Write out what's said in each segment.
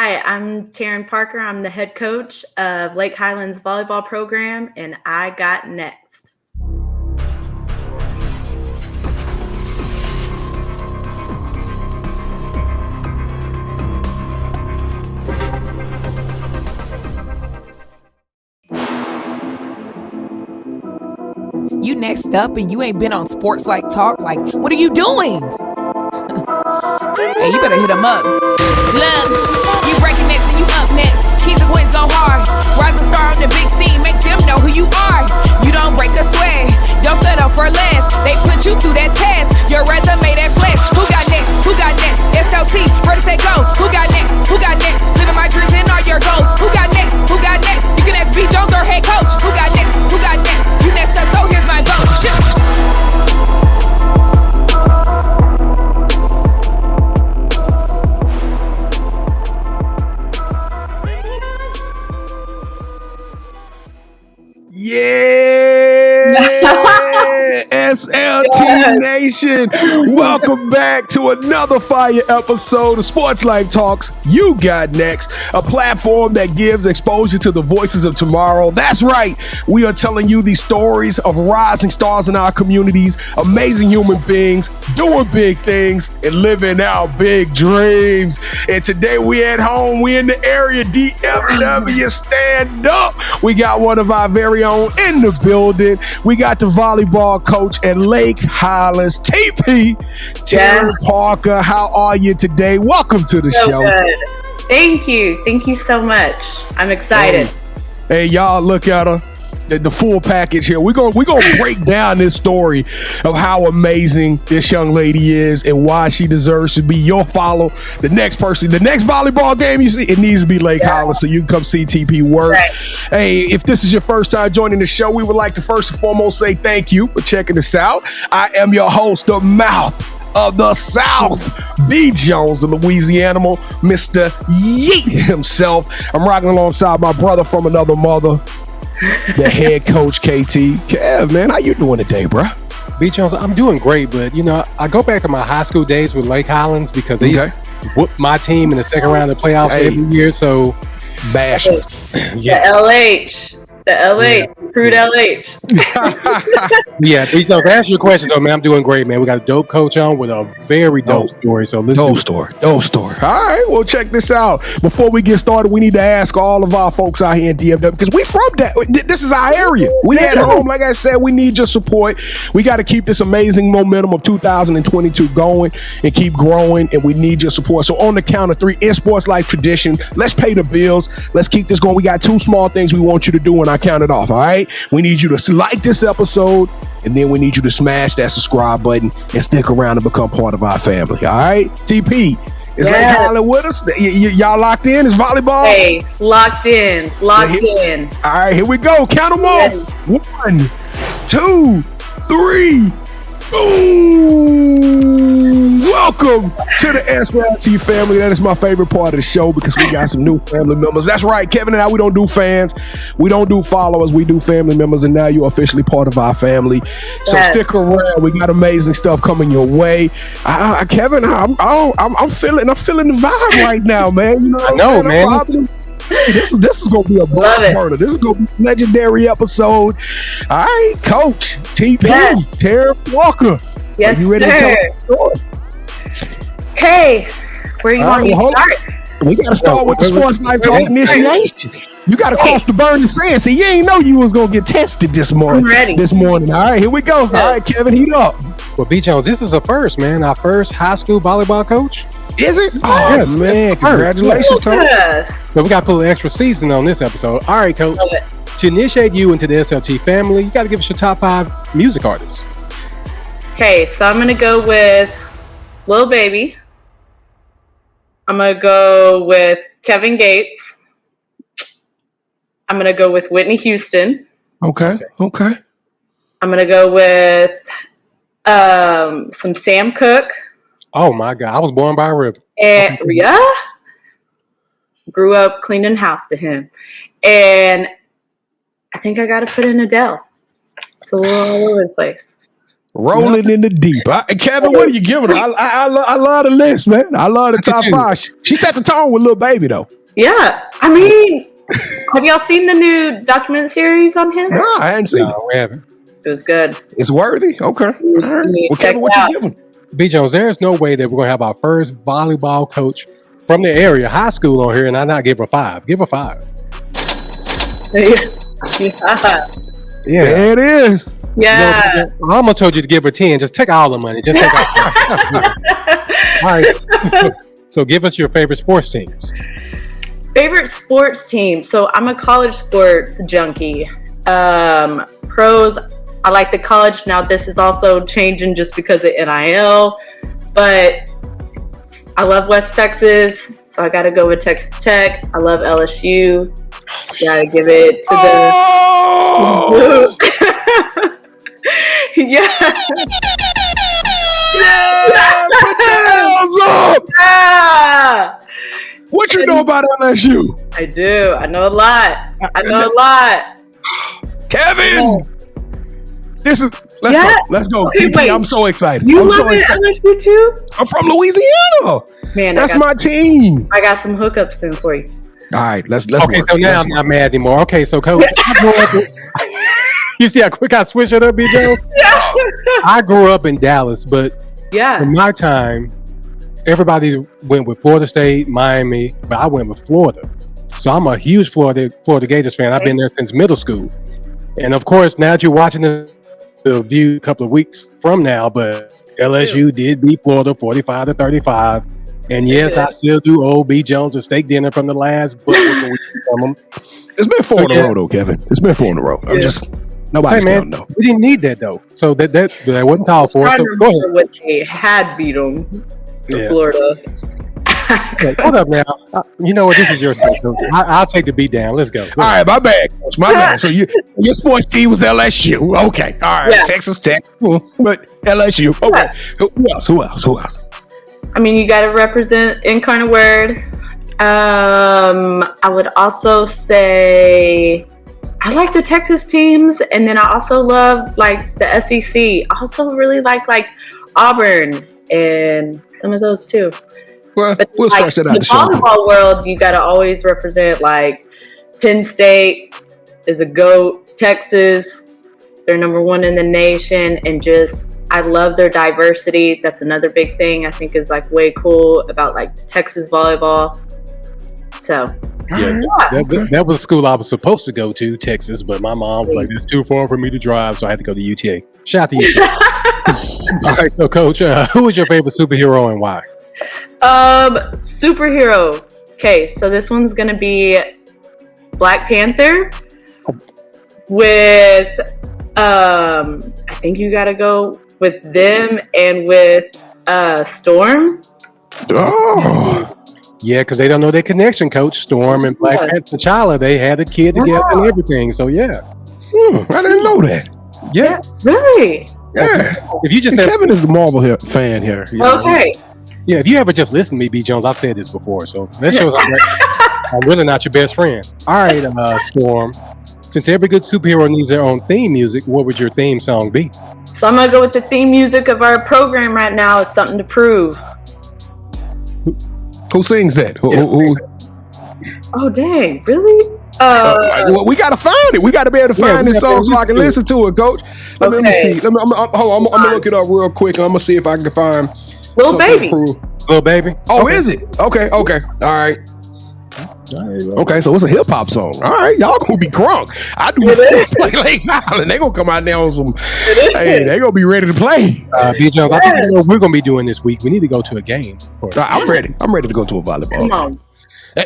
Hi, I'm Taryn Parker. I'm the head coach of Lake Highlands volleyball program, and I got next. You next up and you ain't been on SportsLifeTalk. Like, what are you doing? Hey, you better hit them up. Look, you breaking next and you up next. Kings and queens go hard. Rising star on the big scene, make them know who you are. You don't break a sweat, don't settle for less. They put you through that test, your resume that flex. Who got next? Who got next? SLT, ready, set, go. Who got next? Who got next? Living my dreams and all your goals. Who got next? Who got next? You can ask B. Jones or head coach. Who got next? Who got next? You next up, so here's my vote. Yeah, SLT Nation, welcome back to another fire episode of Sports Life Talks. You got next, a platform that gives exposure to the voices of tomorrow. That's right, we are telling you these stories of rising stars in our communities, amazing human beings doing big things and living out big dreams. And today we at home, we in the area, DFW, stand up. We got one of our very own in the building. We got the volleyball coach at Lake Highlands, TP, Taryn Parker. How are you today? Welcome to the show. Good. Thank you. Thank you so much. I'm excited. Hey, y'all, look at her. The full package here. We're gonna break down this story of how amazing this young lady is and why she deserves to be your follow. The next person, the next volleyball game you see, it needs to be Lake Highlands, so you can come see TP work. Right. Hey, if this is your first time joining the show, we would like to first and foremost say thank you for checking us out. I am your host, the mouth of the South, B. Jones, the louisianimal, Mr. Yeet himself. I'm rocking alongside my brother from another mother, the head coach, KT. Kev, man, how you doing today, bro? B. Jones, I'm doing great, but I go back to my high school days with Lake Highlands because they used to whoop my team in the second round of the playoffs every year. So bash. The LH, crude LH. Yeah, B. Jones, to answer your question though, man, I'm doing great, man. We got a dope coach on with a very dope story. So let's dope story. All right, well, check this out. Before we get started, we need to ask all of our folks out here in DFW, because we from that. This is our area. We at home. Like I said, we need your support. We got to keep this amazing momentum of 2022 going and keep growing, and we need your support. So on the count of three, in sports life tradition, let's pay the bills. Let's keep this going. We got two small things we want you to do, and I count it off. All right, we need you to like this episode, and then we need you to smash that subscribe button and stick around and become part of our family. All right, TP, is Lake Highland with us? Y'all locked in? Is volleyball? Hey, locked in. All right, here we go. Count them off. 1, 2, 3. Boom! Welcome to the SLT family. That is my favorite part of the show because we got some new family members. That's right, Kevin and I, we don't do fans. We don't do followers. We do family members, and now you're officially part of our family. So stick around. We got amazing stuff coming your way. Kevin, I'm feeling the vibe right now, man. You know what I know, man. This is gonna be a blood burner. This is gonna be a legendary episode. All right, Coach TP, Taryn Parker. Yes, are you ready to tell the story? Okay, where you want me to start? We gotta start with the Sports Life Talk initiation. You gotta cross the burning sand. See, you ain't know you was gonna get tested this morning. I'm ready. All right, here we go. All right, Kevin, heat up. Well, B. Jones, this is a first, man. Our first high school volleyball coach. Is it? Oh, yes, man. Congratulations, Coach. So we got to put a little extra season on this episode. All right, Coach. To initiate you into the SLT family, you got to give us your top 5 music artists. Okay, so I'm going to go with Lil Baby. I'm going to go with Kevin Gates. I'm going to go with Whitney Houston. Okay. I'm going to go with some Sam Cooke. Oh my God, I was born by a river. And grew up cleaning house to him. And I think I got to put in Adele. It's a little all over the place. Rolling in the deep. Kevin, what are you giving her? I love the list, man. I love the top 5. She set the tone with Lil Baby, though. Yeah. I mean, have y'all seen the new document series on him? No, I hadn't seen it. We haven't. It was good. It's worthy? Okay. All right. Well, Kevin, what you giving? B. Jones, there is no way that we're going to have our first volleyball coach from the area, high school on here, and I not give her 5. Give her 5. Yeah, it is. Yeah. You know, I almost told you to give her 10. Just take all the money. Just take all. All right. So give us your favorite sports teams. Favorite sports team. So I'm a college sports junkie. Pros, I like the college. Now this is also changing just because of NIL, but I love West Texas, so I got to go with Texas Tech. I love LSU. Gotta give it to the. Yeah. Put your hands up. Yeah. What you know about LSU? I do. I know a lot. Kevin, this is. Let's go. Okay, PP, wait. I'm so excited. You I'm love so excited. LSU too? I'm from Louisiana. Man, that's my team. I got some hookups then for you. All right, let's okay, work. so now I'm not mad anymore. Okay, so Coach, you see how quick I switched it up, B. Joe? Yeah. I grew up in Dallas, but in my time, everybody went with Florida State, Miami, but I went with Florida. So I'm a huge Florida Gators fan. I've been there since middle school. And of course, now that you're watching the View a couple of weeks from now, but LSU did beat Florida 45-35. And yes, I still do owe B. Jones a steak dinner from the last book from him. It's been 4 in a row, though, Kevin. It's been 4 in a row. I'm just nobody's counting, though. We didn't need that though, so that wasn't called for. So go ahead. What they had beat them for Florida. Okay, hold up now. You know what? This is your stuff. I'll take the beat down. Let's go. All right, my bad. My bad. So your sports team was LSU. Okay. All right. Texas Tech. But LSU. Okay. Who else? I mean, you got to represent Incarnate Word. I would also say I like the Texas teams, and then I also love like the SEC. I also really like Auburn and some of those too. Well, but we'll scratch that out. In the volleyball world, you got to always represent like Penn State is a GOAT. Texas, they're number 1 in the nation, and just I love their diversity. That's another big thing I think is like way cool about like Texas volleyball. So that was the school I was supposed to go to, Texas, but my mom was like, "It's too far for me to drive," so I had to go to UTA. Shout out to UTA. All right, so Coach, who is your favorite superhero and why? Superhero. Okay, so this one's gonna be Black Panther with I think you gotta go with them and with Storm. Oh. Yeah, because they don't know their connection, Coach. Storm and Black Panther T'Challa, they had a kid together and everything. So I didn't know that. Yeah. Really? Yeah. If you just Kevin is the Marvel fan here. Okay. Yeah, if you ever just listen to me, B. Jones, I've said this before, so that shows I'm really not your best friend. All right, Storm. Since every good superhero needs their own theme music, what would your theme song be? So I'm gonna go with the theme music of our program right now. Is Something to Prove. Who sings that? Oh dang! Really? Well, we gotta find it. We gotta be able to find this song so I can listen to it, Coach. Let me see. I'm gonna look it up real quick. And I'm gonna see if I can find Little Baby. Little Baby. Oh, is it? Okay. All right. Okay, so it's a hip hop song. All right, y'all gonna be crunk. I do play Lake Highland. They gonna come out there on some. Hey, they gonna be ready to play. B. Jones, I think you know what we're gonna be doing this week. We need to go to a game. I'm ready. I'm ready to go to a volleyball. Come on.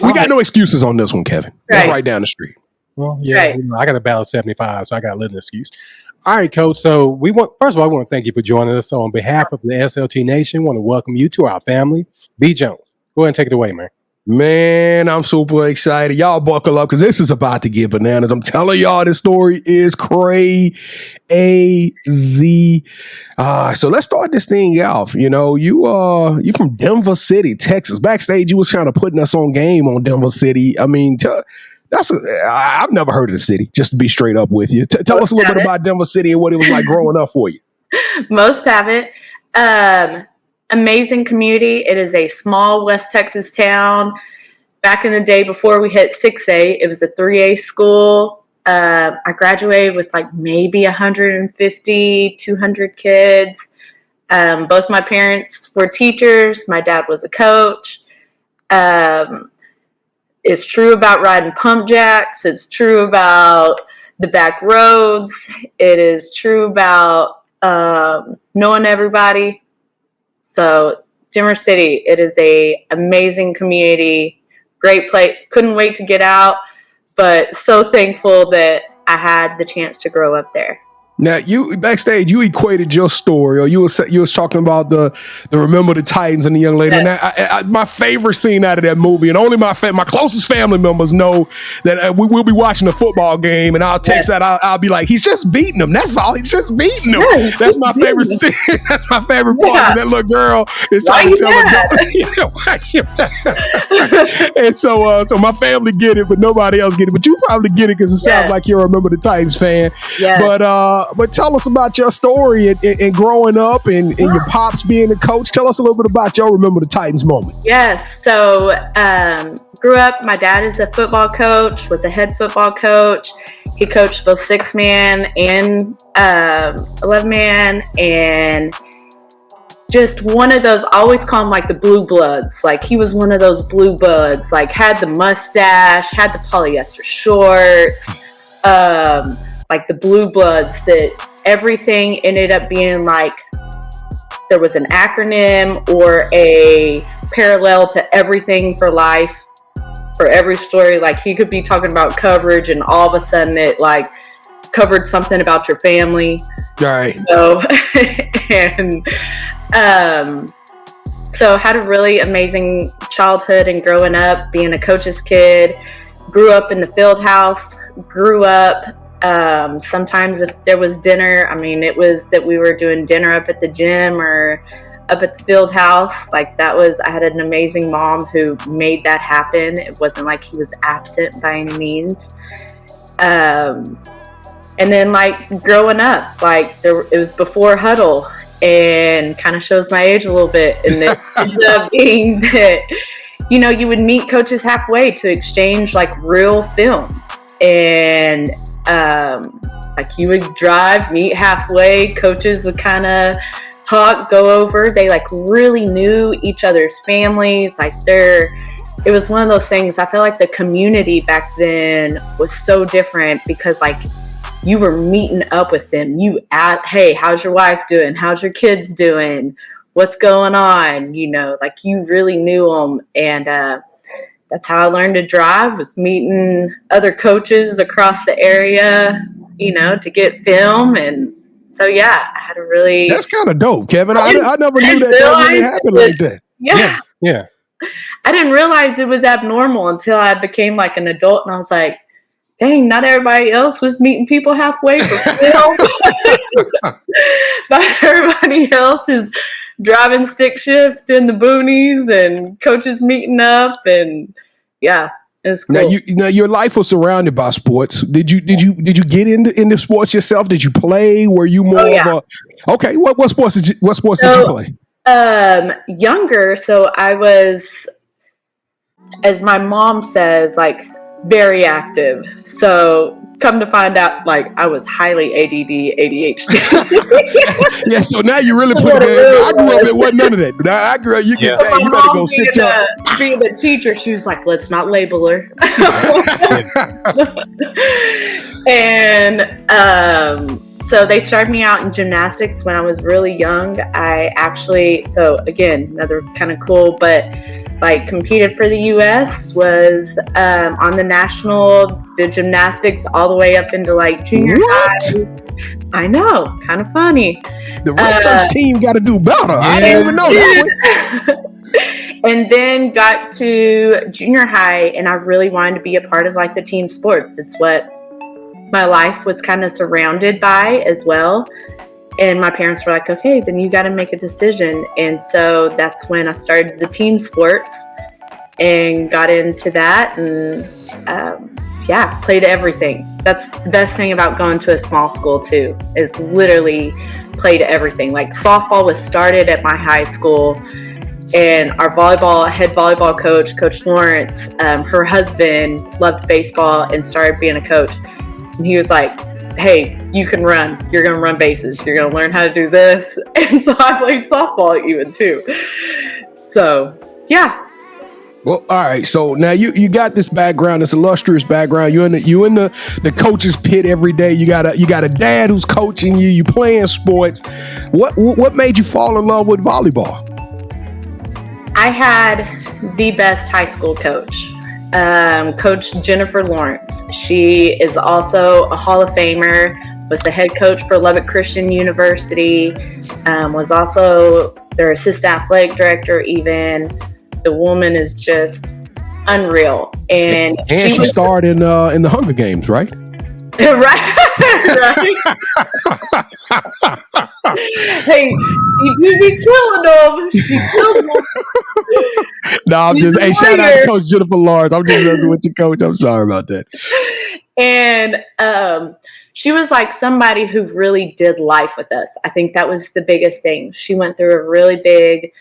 We got no excuses on this one, Kevin. That's right down the street. Well, yeah, I got a battle 75, so I got a little excuse. All right, Coach. So first of all, I want to thank you for joining us. So on behalf of the SLT Nation, I want to welcome you to our family. B. Jones, go ahead and take it away, man. Man, I'm super excited. Y'all buckle up because this is about to get bananas. I'm telling y'all, this story is crazy. So let's start this thing off. You know, you from Denver City, Texas. Backstage, you was kind of putting us on game on Denver City. I mean, I've never heard of the city, just to be straight up with you. Tell us a little bit about Denver City and what it was like growing up for you. Most haven't. Amazing community. It is a small West Texas town. Back in the day before we hit 6A, it was a 3A school. I graduated with like maybe 150, 200 kids. Both my parents were teachers. My dad was a coach. It's true about riding pump jacks. It's true about the back roads. It is true about knowing everybody. So Dimmer City, it is a amazing community, great place. Couldn't wait to get out, but so thankful that I had the chance to grow up there. Now, you backstage, you equated your story, or you was talking about the Remember the Titans and the young lady. Yes. Now, my favorite scene out of that movie, and only my closest family members know that we will be watching a football game, and I'll text that. I'll be like, he's just beating him. That's all. He's just beating him. Yes, that's my favorite scene. That's my favorite part. And that little girl is trying to tell her. And so my family get it, but nobody else get it. But you probably get it because it sounds like you're a Remember the Titans fan. Yes. But tell us about your story and growing up and your pops being a coach. Tell us a little bit about your Remember the Titans moment. Yes. So grew up, my dad is a football coach, was a head football coach. He coached both 6-man and 11-man, and just one of those, I always call him like the blue bloods. Like he was one of those blue bloods, like had the mustache, had the polyester shorts, like the blue bloods, that everything ended up being like there was an acronym or a parallel to everything for life, for every story. Like he could be talking about coverage and all of a sudden it like covered something about your family. Right. So, and so had a really amazing childhood and growing up, being a coach's kid. Grew up in the field house, grew up sometimes if there was dinner, I mean, it was that we were doing dinner up at the gym or up at the field house. Like that was, I had an amazing mom who made that happen. It wasn't like he was absent by any means. And then like growing up, like it was before huddle, and kind of shows my age a little bit. And it ends up being that, you know, you would meet coaches halfway to exchange like real film. And like you would drive, meet halfway, coaches would kind of talk, go over. They like really knew each other's families. Like it was one of those things. I feel like the community back then was so different because like you were meeting up with them. Hey, how's your wife doing? How's your kids doing? What's going on? You know, like you really knew them. And, that's how I learned to drive, was meeting other coaches across the area, you know, to get film. And so, yeah, I had a really... That's kind of dope, Kevin. I never knew that really happened like that. Yeah. I didn't realize it was abnormal until I became like an adult, and I was like, dang, not everybody else was meeting people halfway for film. But everybody else is driving stick shift in the boonies and coaches meeting up, and yeah, it's cool. Now your life was surrounded by sports. Did you get into sports yourself? Did you play? Were you more of a okay? What sports did you play? Younger, so I was, as my mom says, like very active. So come to find out, like I was highly ADD, ADHD. Yeah, so now you really put it in. I grew up, it wasn't none of that. But I grew up, you get that. You better go sit down. Being the teacher, she was like, let's not label her. And so they started me out in gymnastics when I was really young. I actually, so again, another kind of cool, but like competed for the U.S., was on the national, did gymnastics all the way up into like junior high. I know, kind of funny. The research team got to do better. Yeah. I didn't even know that one. And then got to junior high, and I really wanted to be a part of like the team sports. It's what my life was kind of surrounded by as well. And my parents were like, okay, then you got to make a decision. And so that's when I started the team sports and got into that. And played everything. That's the best thing about going to a small school too, is literally played everything. Like softball was started at my high school, and our head volleyball coach, Coach Lawrence, her husband loved baseball and started being a coach. And he was like, hey, you can run. You're going to run bases. You're going to learn how to do this. And so I played softball even too. So, yeah. Well, all right. So now you got this background, this illustrious background. You in the coach's pit every day. You got a dad who's coaching you. You playing sports. What made you fall in love with volleyball? I had the best high school coach, Coach Jennifer Lawrence. She is also a Hall of Famer. Was the head coach for Lubbock Christian University. Was also their assistant athletic director. Even. The woman is just unreal, and she starred in the Hunger Games, right? right. Hey, she do be killing them. She kills them. No, I'm just shout out to Coach Jennifer Lawrence. I'm just messing with you, Coach. I'm sorry about that. And she was like somebody who really did life with us. I think that was the biggest thing. She went through a really big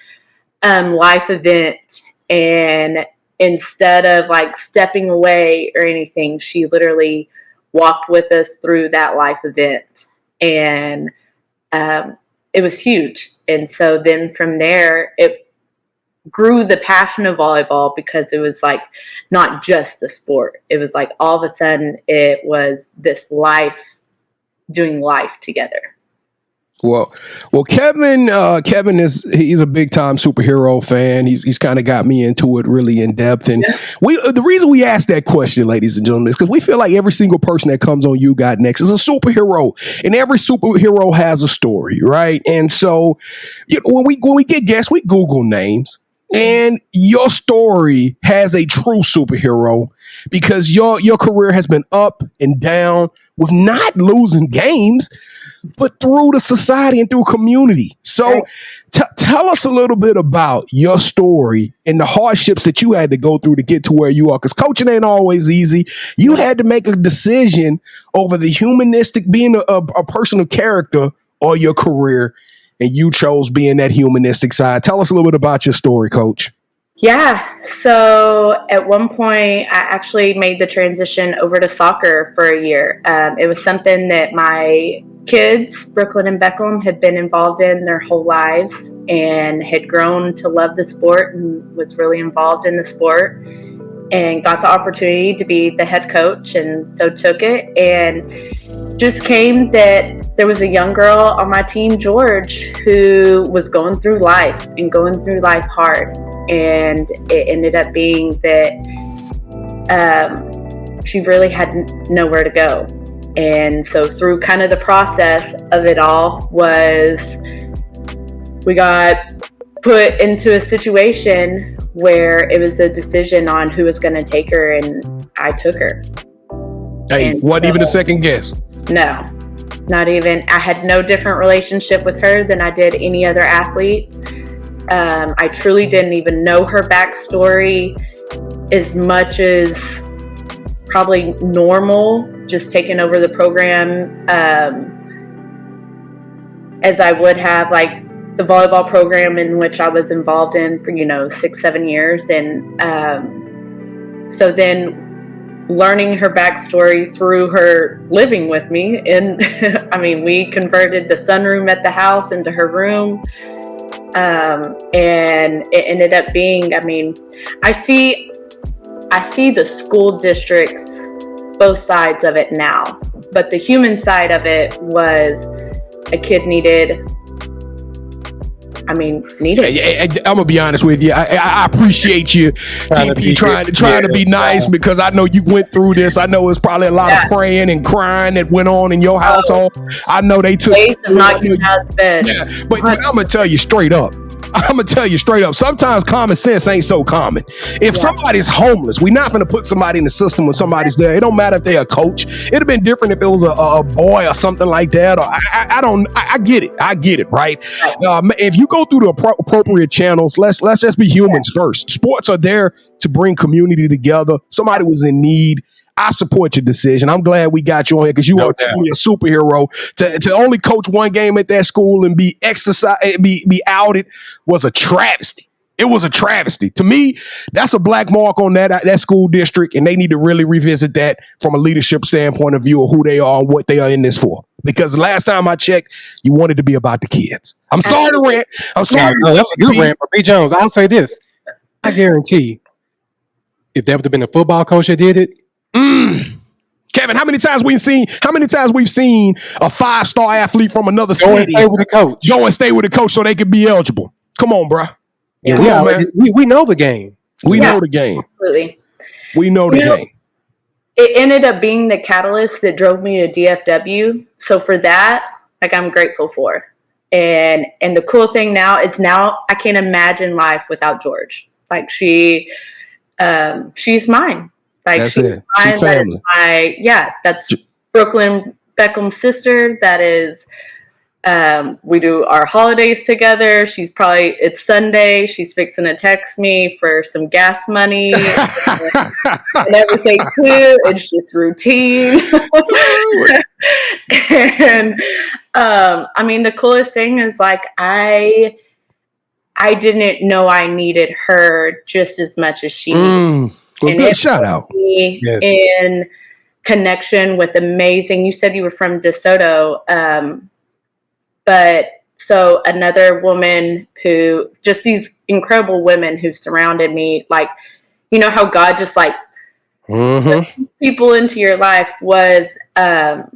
life event, and instead of like stepping away or anything, she literally walked with us through that life event, and it was huge. And so then from there it grew the passion of volleyball, because it was like not just the sport. It was like all of a sudden it was this life, doing life together. Well, Kevin he's a big time superhero fan. He's kind of got me into it really in depth. And the reason we ask that question, ladies and gentlemen, is because we feel like every single person that comes on You Got Next is a superhero, and every superhero has a story, right? And so, when we get guests, we Google names, and your story has a true superhero, because your career has been up and down with not losing games, but through the society and through community. So tell us a little bit about your story and the hardships that you had to go through to get to where you are. Because coaching ain't always easy. You had to make a decision over the humanistic, being a person of character, or your career. And you chose being that humanistic side. Tell us a little bit about your story, Coach. Yeah. So at one point, I actually made the transition over to soccer for a year. It was something that my kids, Brooklyn and Beckham, had been involved in their whole lives, and had grown to love the sport, and was really involved in the sport, and got the opportunity to be the head coach, and so took it. And just came that there was a young girl on my team, George, who was going through life hard. And it ended up being that she really had nowhere to go. And so through kind of the process of it all was, we got put into a situation where it was a decision on who was going to take her, and I took her. Hey, and wasn't even a second guess. No, not even. I had no different relationship with her than I did any other athlete. I truly didn't even know her backstory as much as probably normal, just taking over the program as I would have like the volleyball program in which I was involved in for 6-7 years. And so then learning her backstory through her living with me, and I mean, we converted the sunroom at the house into her room. And it ended up being, I mean, I see the school districts, both sides of it now, but the human side of it was a kid needed. I'm gonna be honest with you. I appreciate you, TP, trying to be nice, because I know you went through this. I know it's probably a lot of praying and crying that went on in your household. I know they took. But I'm gonna tell you straight up. Sometimes common sense ain't so common. If somebody's homeless, we're not going to put somebody in the system when somebody's there. It don't matter if they're a coach. It'd have been different if it was a boy or something like that. Or I get it, right? If you go through the appropriate channels, let's just be humans first. Sports are there to bring community together. Somebody was in need. I support your decision. I'm glad we got you on here because you are truly a superhero. To only coach one game at that school and be outed was a travesty. It was a travesty. To me, that's a black mark on that school district, and they need to really revisit that from a leadership standpoint of view of who they are and what they are in this for. Because last time I checked, you wanted to be about the kids. I'm sorry to rant. I'm sorry. No, that was a good rant. But B. Jones, I'll say this. I guarantee if that would have been a football coach that did it. Kevin, how many times we've seen a 5-star athlete from another city go and stay with a coach so they could be eligible? Come on, bro. Yeah, we know the game. We know the game. Absolutely. We know the game. It ended up being the catalyst that drove me to DFW. So for that, I'm grateful for. And the cool thing now is I can't imagine life without George. She's mine. That's it. Mine. She's family. That's Brooklyn Beckham's sister. That is. We do our holidays together. It's Sunday. She's fixing to text me for some gas money and everything too. It's just routine. And the coolest thing is I didn't know I needed her just as much as she needed. Well, good shout out. In connection with amazing. You said you were from DeSoto. But so another woman who, just these incredible women who surrounded me, how God just puts people into your life was,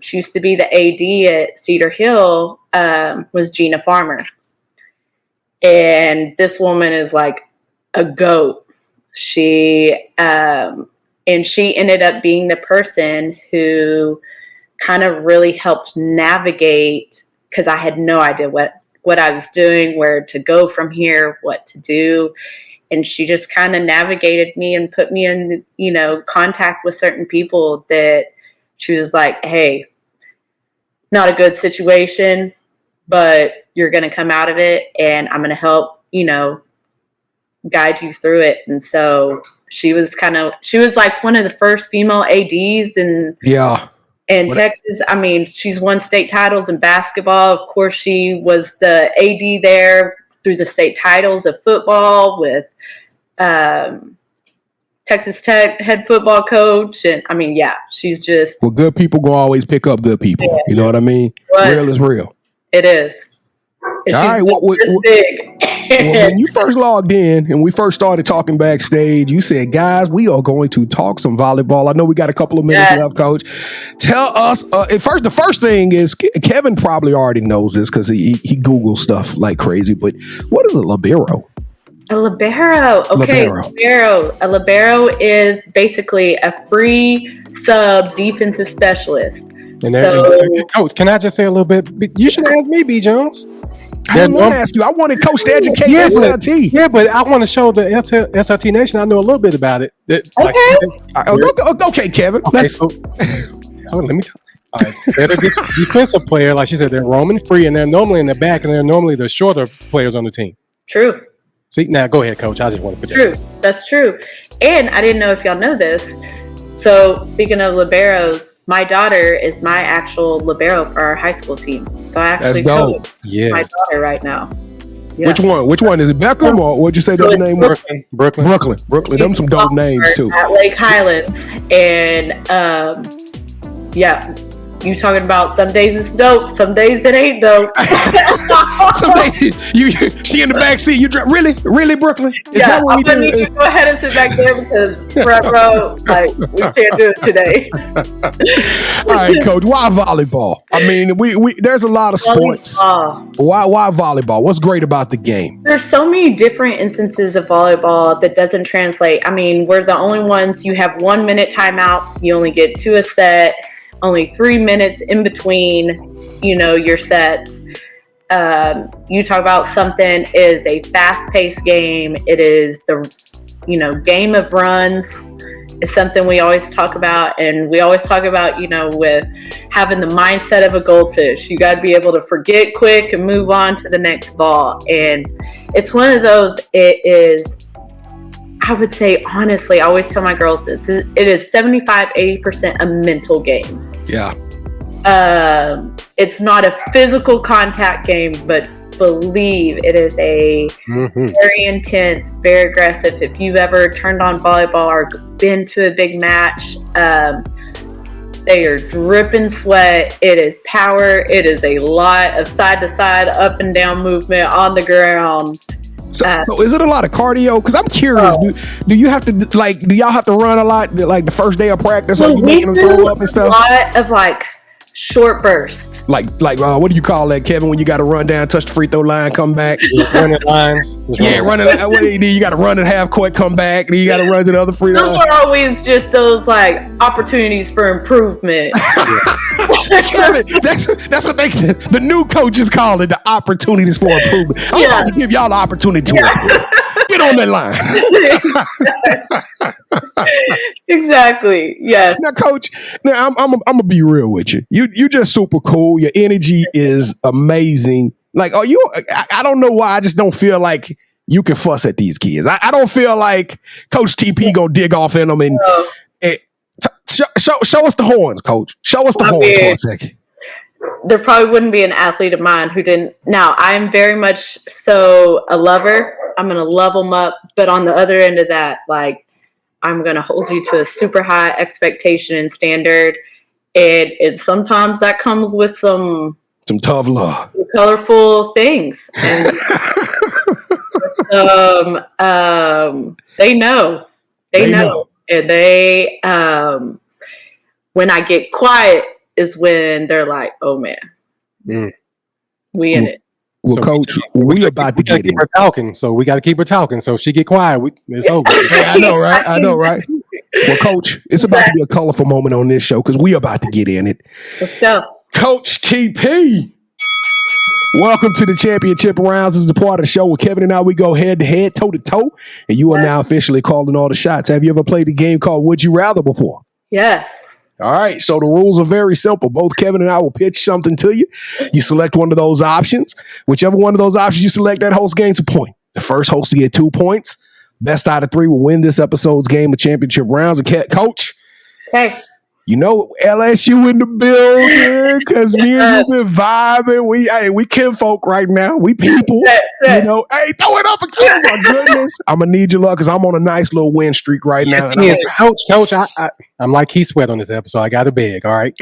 she used to be the AD at Cedar Hill, was Gina Farmer. And this woman is a goat. She ended up being the person who kind of really helped navigate, because I had no idea what I was doing, where to go from here, what to do. And she just kind of navigated me and put me in, contact with certain people that she was like, hey, not a good situation, but you're going to come out of it and I'm going to help, guide you through it. And so she was one of the first female ADs in Texas. She's won state titles in basketball. Of course, she was the AD there through the state titles of football with Texas Tech head football coach. And she's just... Well, good people go always pick up good people. Yeah. You know what I mean? Real is real. It is. And all right. Big. When you first logged in and we first started talking backstage, you said, guys, we are going to talk some volleyball. I know we got a couple of minutes left, Coach. Tell us, the first thing is, Kevin probably already knows this because he Googles stuff like crazy, but what is a libero? A libero. Okay, libero. A libero is basically a free sub defensive specialist. And Coach, can I just say a little bit? You should ask me, B. Jones. I didn't want to ask you. I wanted Coach to educate SLT. Yeah, but I want to show the SLT Nation I know a little bit about it. Okay, Kevin. Okay, let me tell you. All right. They're the defensive player. Like she said, they're roaming free, and they're normally in the back, and they're normally the shorter players on the team. True. See, now go ahead, Coach. I just want to put that. True. That's true. And I didn't know if y'all know this. So speaking of liberos, my daughter is my actual libero for our high school team. So I actually coach my daughter right now. Yeah. Which one is it? Beckham or what'd you say the other name was? Brooklyn. Them some dope names too. At Lake Highlands, and you talking about some days it's dope, some days it ain't dope. Some days she in the back seat. You really Brooklyn? I'm gonna need you to go ahead and sit back there because front row, we can't do it today. All right, Coach. Why volleyball? We there's a lot of sports. Why volleyball? What's great about the game? There's so many different instances of volleyball that doesn't translate. We're the only ones. You have 1 minute timeouts. You only get 2 a set. Only 3 minutes in between, your sets. You talk about something is a fast-paced game. It is the, game of runs is something we always talk about. And we always talk about, with having the mindset of a goldfish. You got to be able to forget quick and move on to the next ball. And it's one of those, I would say, honestly, I always tell my girls this, it is 75-80% a mental game. Yeah. It's not a physical contact game, but believe it is a very intense, very aggressive. If you've ever turned on volleyball or been to a big match, they are dripping sweat. It is power. It is a lot of side to side, up and down movement on the ground. So is it a lot of cardio? Because I'm curious. Do you have to do y'all have to run a lot? Like the first day of practice, are you making them throw up and stuff? A lot of like short burst. Like what do you call that, Kevin? When you got to run down, touch the free throw line, come back, running lines. Yeah, running. What do you do? You got to run at half court, come back, then you got to run to the other free throw. Those are always just those like opportunities for improvement. Kevin, that's what the new coaches call it, the opportunities for improvement. I'm about to give y'all the opportunity to improve. Get on that line. Exactly. Yes. Now, Coach. Now, I'm gonna be real with you. You just super cool. Your energy is amazing. Like, I don't know why. I just don't feel like you can fuss at these kids. I don't feel like Coach TP gonna dig off in them and show us the horns, Coach. Show us the horns for a second. There probably wouldn't be an athlete of mine who didn't. Now, I'm very much so a lover. I'm going to love them up. But on the other end of that, like, I'm going to hold you to a super high expectation and standard. And sometimes that comes with some tough love, colorful things. And they know. They know. And they, when I get quiet, is when they're like, "Oh man, we in it." Well, so Coach, we about to get her talking, so we got to keep her talking. So if she get quiet, it's over. Yeah, I know, right? Well, Coach, it's about to be a colorful moment on this show because we about to get in it. Let's go, Coach TP. Welcome to the championship rounds. This is the part of the show where Kevin and I, we go head to head, toe to toe, and you are now officially calling all the shots. Have you ever played a game called Would You Rather before? Yes. All right, so the rules are very simple. Both Kevin and I will pitch something to you. You select one of those options. Whichever one of those options you select, that host gains a point. The first host to get 2 points. Best out of 3 will win this episode's game of championship rounds. Coach, okay. You know LSU in the building because me and you been vibing. We kinfolk right now. We people. You know, hey, throw it up again. Oh my goodness. I'm going to need your luck because I'm on a nice little win streak right now. Yes, Coach, I'm like Keith Sweat on this episode. I got a beg, all right?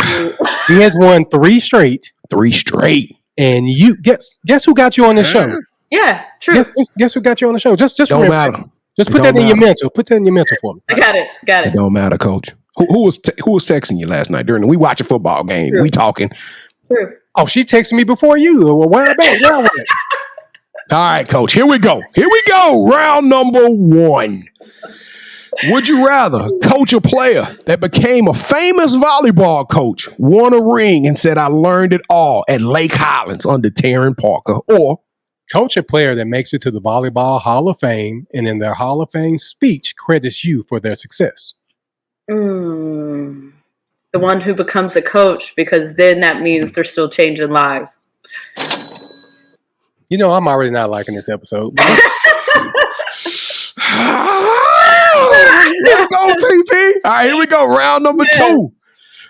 He has won 3 straight. 3 straight. And you guess who got you on this show? Yeah, true. Guess who got you on the show? Just don't matter. Just put that in your mental. Put that in your mental for me. I got it. It don't matter, Coach. Who was texting you last night we watch a football game? True. We talking. True. Oh, she texted me before you. Well, where back? All right, Coach. Here we go. Round number 1. Would you rather coach a player that became a famous volleyball coach, won a ring, and said, "I learned it all at Lake Highlands under Taryn Parker," or coach a player that makes it to the Volleyball Hall of Fame and in their Hall of Fame speech credits you for their success? The one who becomes a coach, because then that means they're still changing lives. You know, I'm already not liking this episode. Let's go, TP. All right, here we go. Round number 2.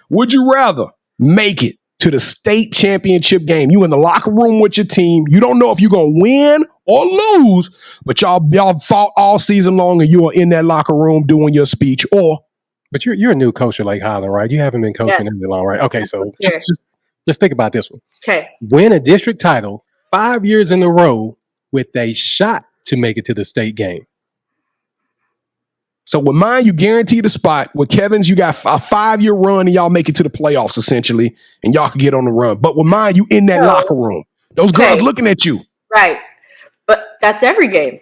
Would you rather make it to the state championship game? You in the locker room with your team. You don't know if you're going to win or lose, but y'all fought all season long and you are in that locker room doing your speech. But you're a new coach at Lake Highland, right? You haven't been coaching any long, right? Okay, so just think about this one. Okay. Win a district title 5 years in a row with a shot to make it to the state game. So with mine, you guarantee the spot. With Kevin's, you got a 5-year run and y'all make it to the playoffs, essentially, and y'all can get on the run. But with mine, you in that locker room. Those girls looking at you. Right. But that's every game.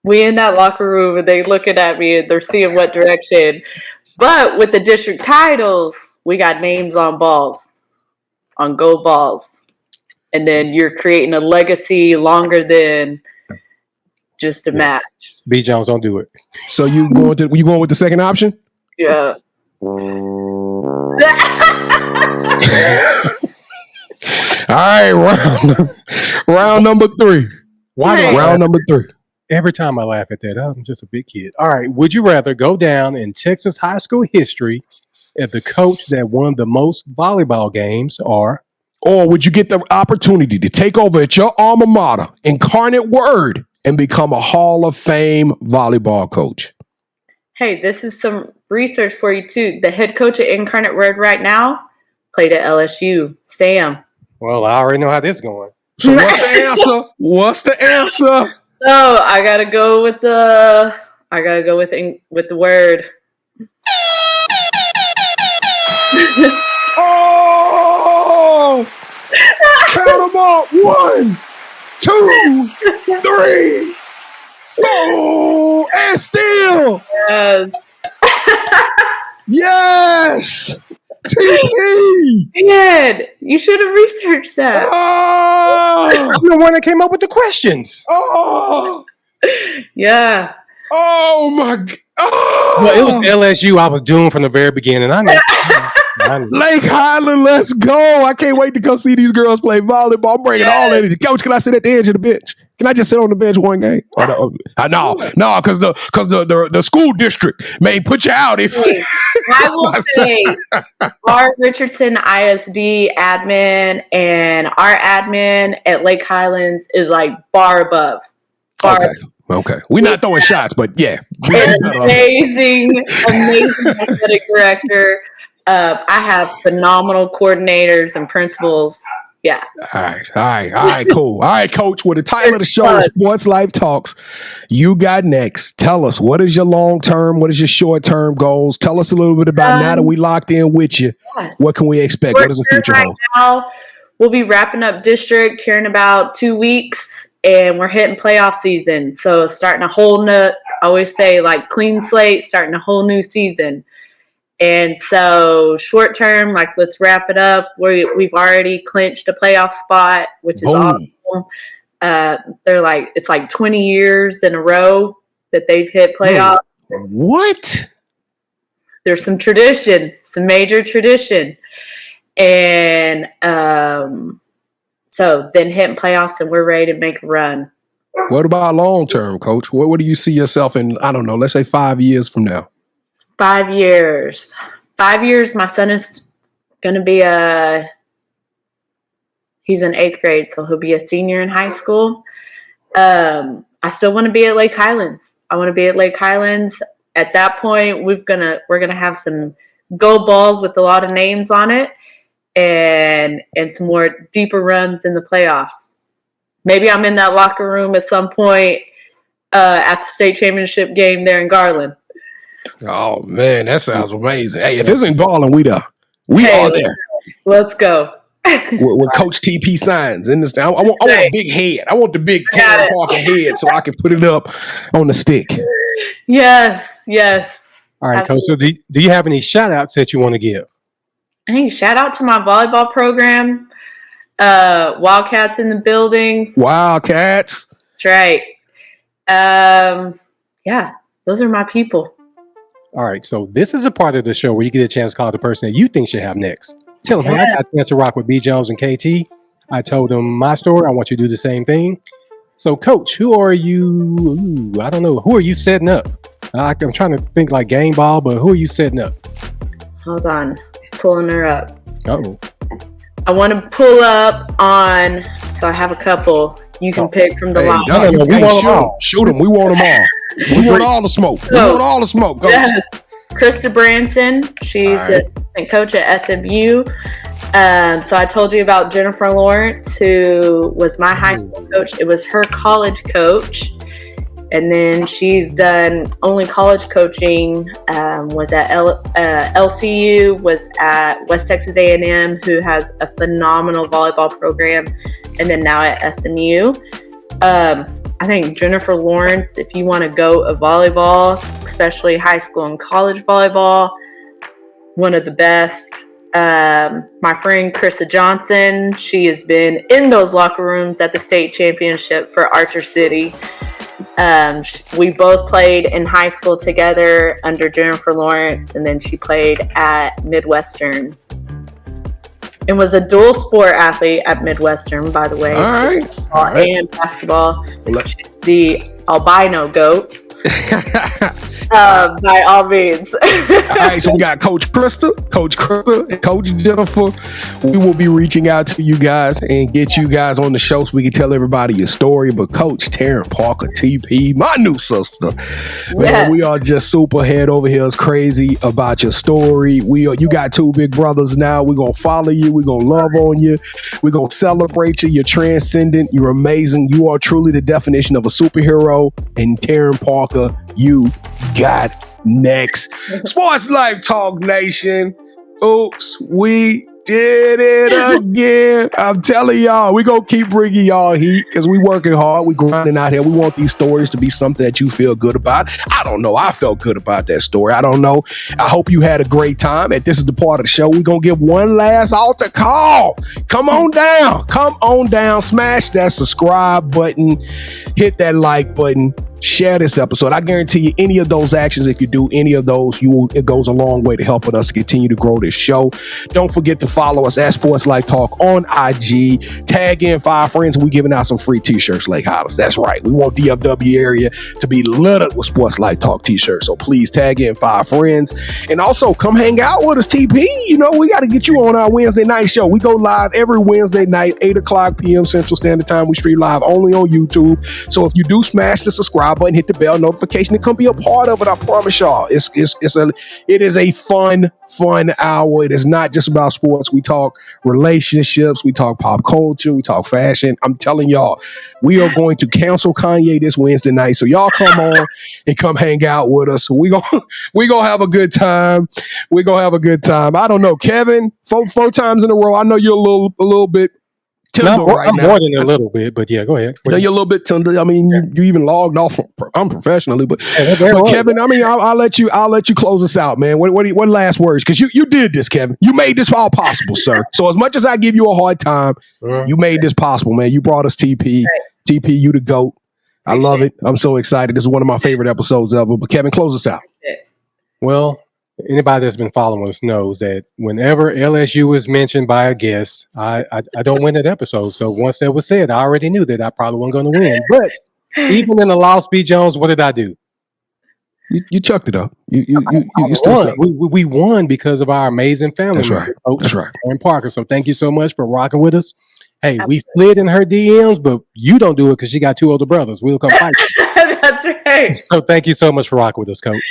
We in that locker room and they looking at me and they're seeing what direction. But with the district titles, we got names on balls, on gold balls. And then you're creating a legacy longer than just a match. B. Jones, don't do it. So you going with the second option? Yeah. All right, round number 3. Why? Round number 3. Every time I laugh at that, I'm just a big kid. All right. Would you rather go down in Texas high school history as the coach that won the most volleyball games, or would you get the opportunity to take over at your alma mater, Incarnate Word, and become a Hall of Fame volleyball coach? Hey, this is some research for you too. The head coach at Incarnate Word right now played at LSU, Sam. Well, I already know how this is going. So what's the answer? What's the answer? Oh, I gotta go with the word. Oh! Count them up. 1, 2, 3. Oh, and still. Yes. Yes. TP. Ed, you should have researched that. Oh. I'm the one that came up with the questions. Oh. Yeah. Oh my God. Oh. Well, it was LSU I was doing from the very beginning. I know. Lake Highland, let's go. I can't wait to go see these girls play volleyball. I'm bringing all energy. Coach, can I sit at the edge of the bench? Can I just sit on the bench one game? No, because the school district may put you out if I will say our Richardson ISD admin and our admin at Lake Highlands is like bar above. Okay. We're not throwing shots, but yeah. Amazing athletic director. I have phenomenal coordinators and principals. Yeah. All right, cool. All right, Coach. With the title of the show, Sports Life Talks, you got next. Tell us, what is your long-term, what is your short-term goals? Tell us a little bit about now that we locked in with you. Yes. What can we expect? What does the future hold? Now, we'll be wrapping up district here in about 2 weeks, and we're hitting playoff season. So starting a whole new, I always say like clean slate, starting a whole new season. And so short term, like let's wrap it up. We've already clinched a playoff spot, which is awesome. They're like, it's like 20 years in a row that they've hit playoffs. What? There's some tradition, some major tradition. And so then hitting playoffs and we're ready to make a run. What about long term, Coach? What do you see yourself in, I don't know, let's say 5 years from now? 5 years. 5 years, my son is going to be he's in 8th grade, so he'll be a senior in high school. I still want to be at Lake Highlands. I want to be at Lake Highlands. At that point, we're gonna have some gold balls with a lot of names on it and some more deeper runs in the playoffs. Maybe I'm in that locker room at some point at the state championship game there in Garland. Oh man, that sounds amazing. Hey, if it's in Garland, we there. We are there. Let's go. With Coach TP signs in this. I want a big head. I want the big Taryn Parker head so I can put it up on the stick. Yes. All right, Coach. So do you have any shout outs that you want to give? I think shout out to my volleyball program. Wildcats in the building. Wildcats. That's right. Yeah, those are my people. All right, so this is a part of the show where you get a chance to call the person that you think should have next. Tell them, hey, I got a chance to rock with 𝐥𝐤𝐬 and KT. I told them my story. I want you to do the same thing. So, Coach, who are you? I don't know. Who are you setting up? I'm trying to think like game ball, but who are you setting up? Hold on. Pulling her up. Uh-oh. I want to pull up on, so I have a couple. You can pick from the line. No, we want them all. Shoot them. We want them all. We want all the smoke. We want all the smoke. Go. Yes. Krista Branson. She's the assistant coach at SMU. So I told you about Jennifer Lawrence, who was my high school coach. It was her college coach. And then she's done only college coaching, was at LCU, was at West Texas A&M, who has a phenomenal volleyball program, and then now at SMU. I think Jennifer Lawrence, if you want to go a volleyball, especially high school and college volleyball, one of the best. My friend Krista Johnson, she has been in those locker rooms at the state championship for Archer City. We both played in high school together under Jennifer Lawrence, and then she played at Midwestern. and was a dual sport athlete at Midwestern, by the way. All right. And basketball. She's the albino goat. By all means. All right, so we got Coach Krista, and Coach Jennifer. We will be reaching out to you guys and get you guys on the show so we can tell everybody your story. But Coach Taryn Parker, TP, my new sister, man, we are just super head over heels crazy about your story. You got two big brothers now. We're gonna follow you. We're gonna love on you. We're gonna celebrate you. You're transcendent. You're amazing. You are truly the definition of a superhero. And Taryn Parker, you got next. Sports Life Talk Nation. Oops, we did it again. I'm telling y'all, we gonna keep bringing y'all heat because we working hard. We grinding out here. We want these stories to be something that you feel good about. I don't know. I felt good about that story. I don't know. I hope you had a great time. And this is the part of the show. We're gonna give one last altar call. Come on down. Come on down. Smash that subscribe button. Hit that like button. Share this episode. I guarantee you any of those actions, if you do any of those, it goes a long way to helping us continue to grow this show. Don't forget to follow us at Sports Life Talk on IG. Tag in 5 friends. We giving out some free t-shirts, Lake Highlands. That's right. We want DFW area to be littered with Sports Life Talk t-shirts. So please tag in 5 friends. And also come hang out with us, TP. You know, we got to get you on our Wednesday night show. We go live every Wednesday night, 8:00 p.m. Central Standard Time. We stream live only on YouTube. So if you do smash the subscribe button, hit the bell notification, and come be a part of it. I promise y'all, it is a fun hour. It is not just about sports. We talk relationships, we talk pop culture, we talk fashion. I'm telling y'all, we are going to cancel Kanye this Wednesday night. So y'all come on and come hang out with us. We gonna have a good time. We're gonna have a good time. I don't know, Kevin, four times in a row. I know you're a little bit tender right now. More than a little bit, but yeah, go ahead. No, you're a little bit tender. I mean, you even logged off unprofessionally, but Kevin, I mean, I'll let you close us out, man. What last words? Because you did this, Kevin. You made this all possible, sir. So as much as I give you a hard time, you made this possible, man. You brought us TP. TP, you the GOAT. I love it. I'm so excited. This is one of my favorite episodes ever. But Kevin, close us out. Well, anybody that's been following us knows that whenever LSU is mentioned by a guest, I don't win that episode. So once that was said, I already knew that I probably wasn't going to win. But even in the loss, B. Jones, what did I do? You chucked it up. You still won. We won because of our amazing family. That's right. That's right. Taryn Parker. So thank you so much for rocking with us. Hey, we slid in her DMs, but you don't do it because she got 2 older brothers. We'll come fight you. That's right. So thank you so much for rocking with us, Coach.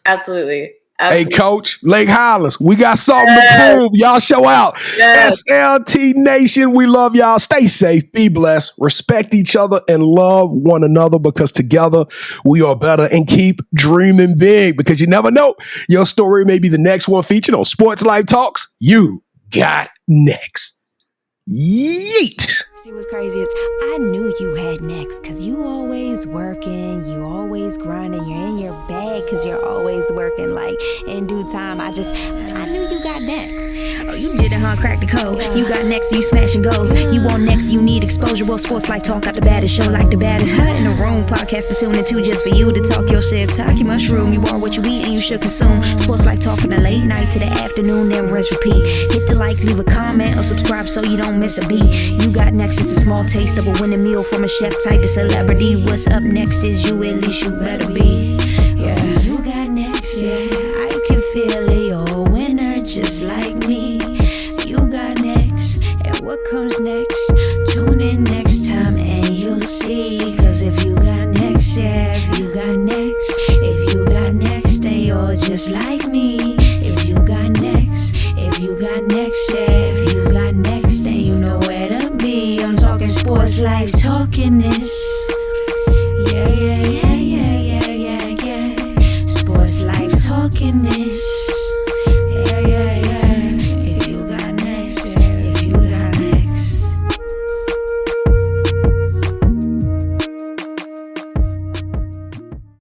Absolutely. Hey, Coach, Lake Highlands, we got something to prove. Y'all show out. SLT Nation, we love y'all. Stay safe, be blessed, respect each other, and love one another because together we are better. And keep dreaming big because you never know. Your story may be the next one featured on Sports Life Talks. You got next. Yeet. See, what's crazy is I knew you had next because you always working, you always grinding, you're in your bag because you're always working. Like in due time, I knew you got next. Oh, you did it, huh? Crack the code. You got next, you smashing goals. You want next, you need exposure. Well, Sports Life Talk got the baddest show, like the baddest hut in the room. Podcast to tune into just for you to talk your shit. Talk your mushroom. You are what you eat and you should consume. Sports Life Talk from the late night to the afternoon, then rest repeat. Hit the like, leave a comment, or subscribe so you don't miss a beat. You got next, just a small taste of a winning meal from a chef type of celebrity. What's up next is you, at least you better be. Yeah, you got next, yeah. I can feel it, you're a winner just like me. You got next, and what comes next? Tune in next time and you'll see. Cause if you got next, yeah, if you got next, then you're just like me. If you got next, yeah, if you got next, then you know where to be. I'm talking Sports Life, talking this. Yeah. Sports Life, talking this.